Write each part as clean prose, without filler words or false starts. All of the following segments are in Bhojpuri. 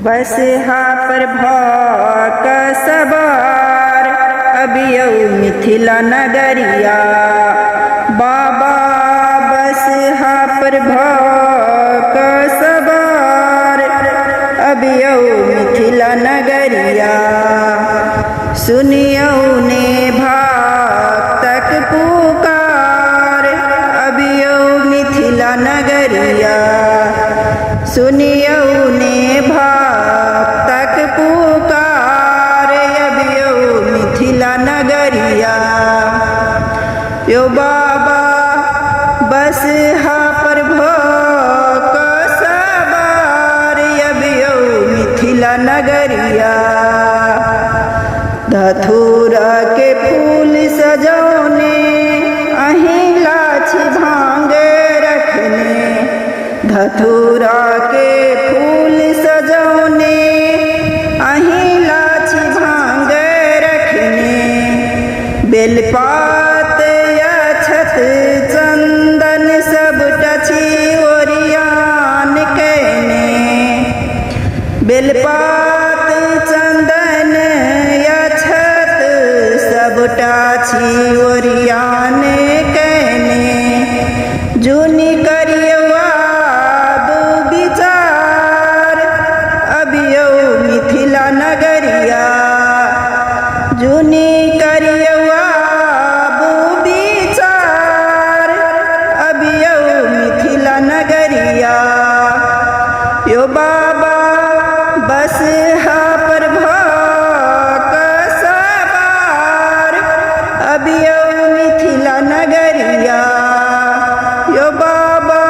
बस हा पर भौक सवार अबियौ मिथिला नगरिया। बाबा बस हा पर भौक सवार अबियौ मिथिला नगरिया। सुनियौ ने भक्तक पुकार अबियौ मिथिला नगरिया। सुनियौ ने भक्तक पुकार अबियौ मिथिला नगरिया। यो बाबा बस हा पर भौक सवार अबियौ मिथिला नगरिया। धतूरा के फूल सजौने अहीं लाछी भांग रखने। धतूरा के फूल सजौने अहीं लाछी भांग रखने। बेलपात अक्षत चंदन सब टछि ओरियान कहने। बेलपात चंदन अक्षत सब टाछि ओरियान कहने। जूनी करियवा विचार अबियौ मिथिला नगरिया। जूनी करियवा विचार अबियौ मिथिला नगरिया। यो बाबा बस हा पर भौक सवार अबियौ मिथिला नगरिया। यो बाबा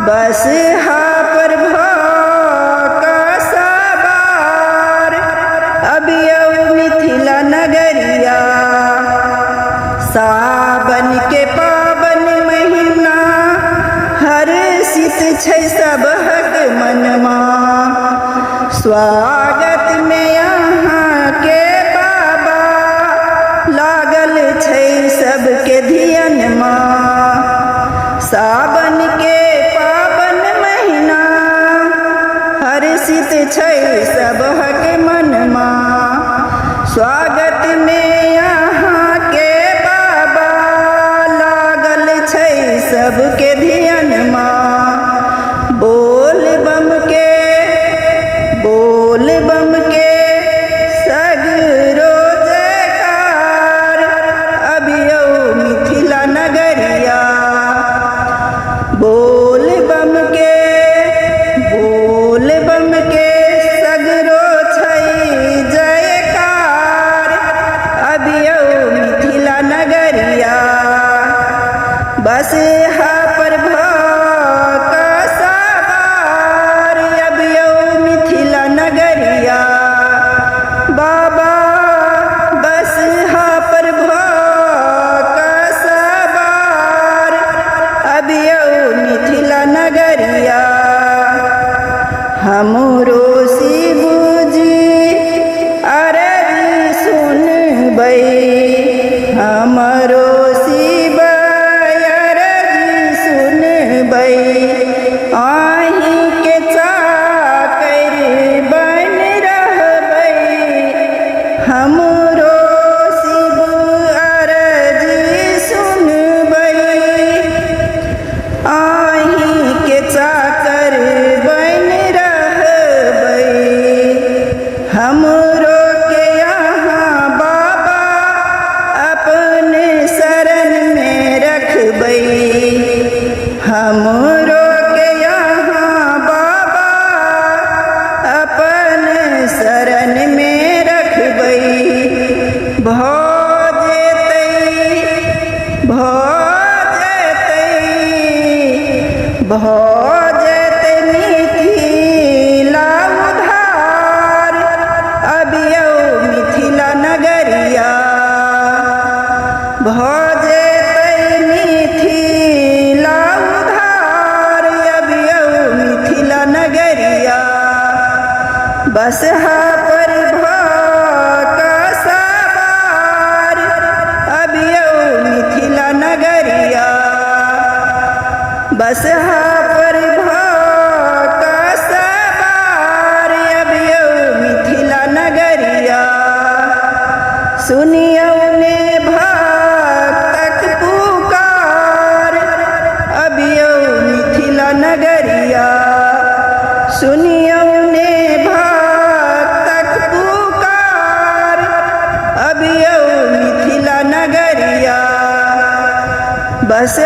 बस हा पर भौक सवार अबियौ मिथिला नगरिया। सावन के पावन महीना हर्षित छै सबहक मनमा। स्वागत में यहाँ के बाबा लागल छै सबके धियनमा। सावन के पावन महीना हर्षित छै सबहक मनमा। स्वागत में यहाँ के बाबा लागल छै सबके धियनमा। बोल बम के सगरो जयकार अबियौ मिथिला नगरिया। बोल बम के सगरो छै जयकार अबियौ मिथिला नगरिया। बस हा पर भौक सवार अबियौ मिथिला नगरिया। बाबा बस हा पर भौक सवार अबियौ मिथिला नगरिया। हमरो शिवजी अरजी सुनबै। हमरो शिव अरजी सुनबै। अहीं के चाकर बन रहबै। हमरो शिव अरजी सुनबै। अहीं के चाकर बन रहबै। हमरो के यहाँ बाबा अपन शरण में रखबै। हमरो के यहाँ बाबा अपन शरण में रखबै। भौ जेतै मिथिला उधार अबियौ मिथिला नगरिया। भौ जेतै मिथिला उधार अबियौ मिथिला नगरिया। बस हा पर भौक सवार अबियौ मिथिला नगरिया। बस हा पर भौक सवार सुनियो ने भक्तक पुकार अबियो मिथिला नगरिया सुनियो ने भक्तक पुकार अबियो मिथिला नगरिया बस